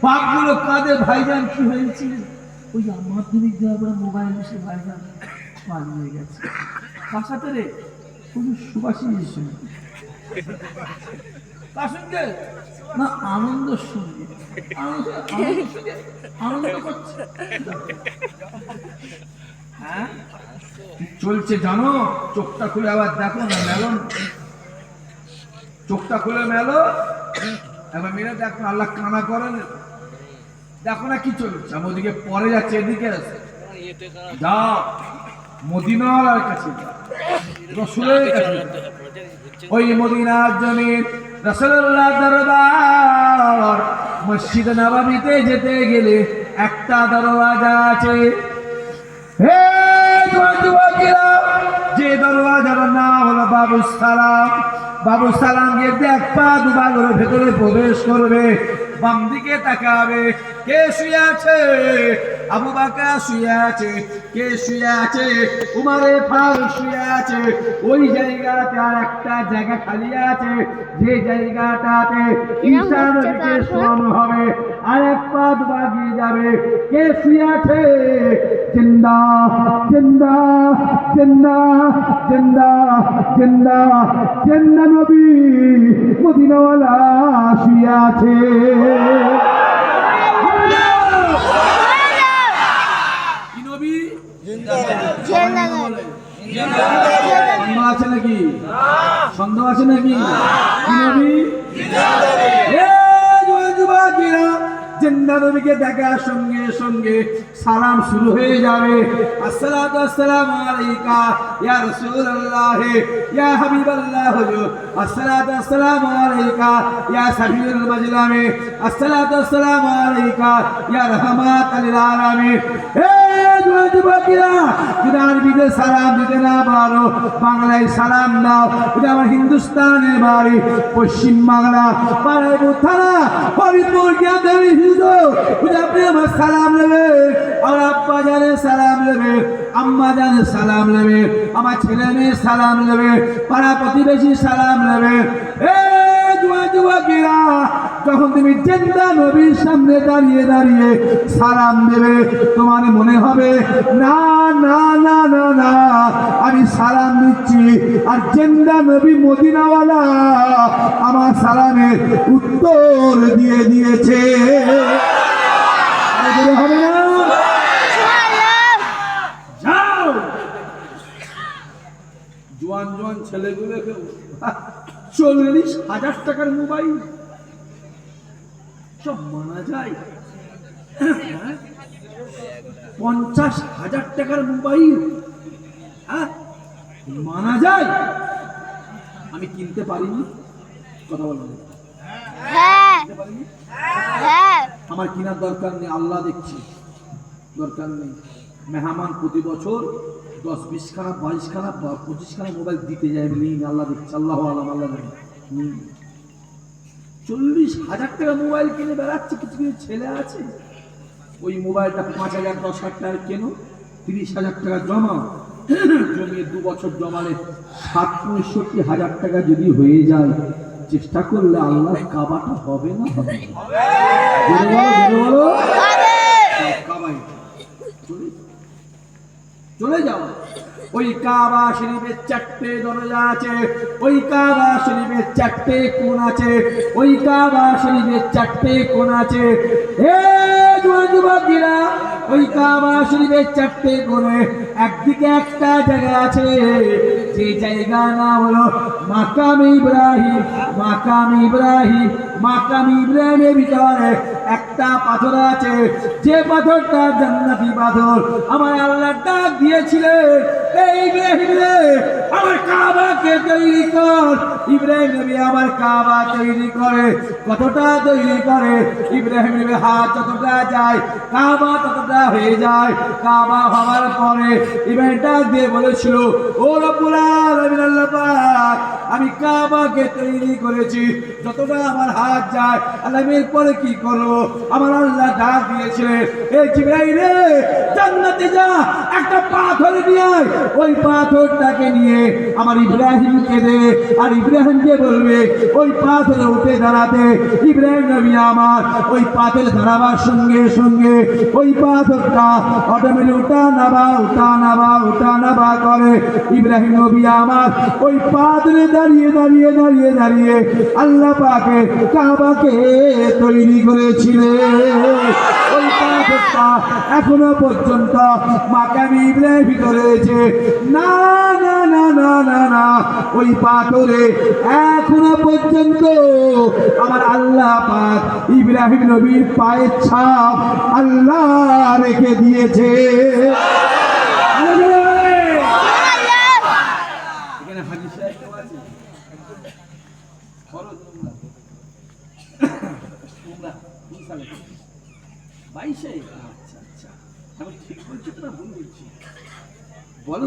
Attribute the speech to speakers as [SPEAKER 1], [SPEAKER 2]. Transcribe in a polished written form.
[SPEAKER 1] বাপগুলো কাঁদে, ভাইজান কি হয়েছে? ওই মাধ্যমিক দেওয়ার পরে মোবাইল এসে ভাইজান পালিয়ে গেছে। কার সাথে রে? কোনো সুবাসিনীর সঙ্গে। কার সঙ্গে? না, আনন্দ সঙ্গে। আনন্দ করছে। হ্যাঁ, চলছে জানো? চোখটা খুলে আবার দেখো না, মেলো চোখটা খুলে মেলো, এবার মেরে দেখো, আল্লাহ কানা করেন, দেখো না কি চলছে। আমি ওদিকে পরে যাচ্ছে, এদিকে আছে, যা মদিনার কাছে, রসুলের কাছে। ওই মদিনার জমিন রাসূলুল্লাহ দরবার মসজিদ নববীতে যেতে গেলে একটা দরওয়াজা আছে। হে যুবকেরা, যে দরওয়াজার নাম হলো বাবু সালাম। বাবু সালাম গিয়ে এক পা দুবার করে ভেতরে প্রবেশ করবে, বাম দিকে তাকাবে, কে শুয়ে আছে? আবু বকর শুয়ে আছে। কে শুয়ে আছে? উমরে ফারুক শুয়ে আছে। ওই জায়গাতে আর একটা জায়গা খালি আছে, যে জায়গাটাতে ঈসা নবীকে শোয়ানো হবে। আর এক পা দুবার গিয়ে যাবে, কে শুয়ে আছে? জিন্দা জিন্দা জিন্দা জিন্দা জিন্দা জিন্দা নবী মদিনাওয়ালা শুয়ে আছে। আছে নাকি? সন্দেহ আছে নাকি? জিন্দা নবীকে দেখার সঙ্গে সঙ্গে সালাম শুরু হয়ে যাবে। আসসালাতু ওয়াসসালামু আলাইকা ইয়া রাসূলুল্লাহ ইয়া হাবিবাল্লাহ হুজুর। আসসালাতু ওয়াসসালামু আলাইকা ইয়া সাফিউল মাজলামি। আসসালাতু ওয়াসসালামু আলাইকা ইয়া রাহমাতাল লিল আলামিন। যুবকেরা, যদি আরবিতে সালাম দিতে না পারো, বাংলায় সালাম দাও। এটা আমার হিন্দুস্তানের বাড়ি, পশ্চিম বাংলা, বারাইপুর থানা, হরিপুর গ্রামের হিন্দু। আপনি আমার সালাম নেবে, আমার আব্বা জানে সালাম নেবে, আম্মা জানে সালাম নেবে, আমার ছেলে মেয়ে সালাম নেবে, পাড়া প্রতিবেশী সালাম নেবে। যুবকেরা, যখন তুমি জিন্দা নবীর সামনে দাঁড়িয়ে দাঁড়িয়ে সালাম দেবে, তোমার মনে হবে না না না না না, আমি সালাম দিচ্ছি আর জিন্দা নবী মদিনাওয়ালা আমার সালামের উত্তর দিয়ে দিয়েছে। হবে না? যাও, জোয়ান জোয়ান ছেলেগুলোকে 40,000 টাকার মোবাইল সব মানা যায়? 50,000 টাকার মোবাইল মানা যায়? আমি কিনতে পারিনি, কথা বলবেন? আমার কেনার দরকার নেই, আল্লাহ দেখছি, দরকার নেই। মেহমান প্রতি বছর 10-20 খানা 22 খানা 25 খানা মোবাইল দিতে যায় বলি, আল্লাহ দেখছি, আল্লাহ আলাম, আল্লাহ জানে। 40,000 টাকা মোবাইল কিনে বেড়াচ্ছে। কিছু কিছু ছেলে আছে, ওই মোবাইলটা 5,000 10,000 টাকা কেন, 30,000 টাকা জমা, জমিয়ে 2 বছর জমালে 60-65,000 টাকা যদি হয়ে যায়, চেষ্টা করলে আল্লাহ কাবাটা হবে না? হবে। চলে যাও। ওই কাবা শরীফের 4টে দরজা আছে, ওই কাবা শরীফের 4টে কোণ আছে, ওই কাবা শরীফের 4টে কোণ আছে। হে যুবকেরা, ওই কাবা শরীফের 4টে কোণে একদিকে একটা জায়গা আছে, যে জায়গা নাম হলো মাকাম ইব্রাহিম। মাকাম ইব্রাহিম, মাকাম ইব্রাহিমের ভিতরে একটা পাথর আছে, যে পাথরটা জান্নাতি পাথর। আমার আল্লাহ ডাক দিয়েছিলেন, এই ইব্রাহিম রে, আমার কাবাকে তৈরি কর। ইব্রাহিম নবী আমার কাবা তৈরি করে। কতটা তৈরি করে? ইব্রাহিম নবীর হাত যতটা যায়, কাবা ততটা হয়ে যায়। কাবা হওয়ার পরে ইব্রাহিম ডাক দিয়ে বলেছিল, ও রব্বুল আলামিন, আল্লাহ পাক, আমি কাবাকে তৈরি করেছি, যতটা আমার হাত যায়। আল্লাহ, এরপরে কি করবো? আমার আল্লাহ ডাক দিয়েছিলেন, এই জিবরাইল রে, জান্নাতে যা, একটা পাথর নিয়ে ওই পাথরটাকে নিয়ে আমার ইব্রাহিমকে দে, আর ইব্রাহিমকে বলবে ওই পাথরে উঠে দাঁড়াতে। ইব্রাহিম নবী আমার ওই পাথরে দাঁড়াবার সঙ্গে সঙ্গে ওই পাথরটা অটোমেটিক উঠা নামা করে। ইব্রাহিম নবী আমার ওই পাথরে দাঁড়িয়ে দাঁড়িয়ে দাঁড়িয়ে দাঁড়িয়ে আল্লাহ পাকে কাবাকে তৈরি করেছিলেন। ওই পাথরটা এখনো পর্যন্ত মাকামি ইব্রাহিম ভিতরে রয়েছে। না না না না না না, ওই পাথরে এখনো পর্যন্ত আমার আল্লাহ পাক ইব্রাহিম নবীর পায়ের ছাপ আল্লাহ রেখে দিয়েছে। এখানে হাজির সাহেব আছে, তোমরা 22-এ? আচ্ছা আচ্ছা, আমি ঠিক বলছি না ভুল বলছি? বলো।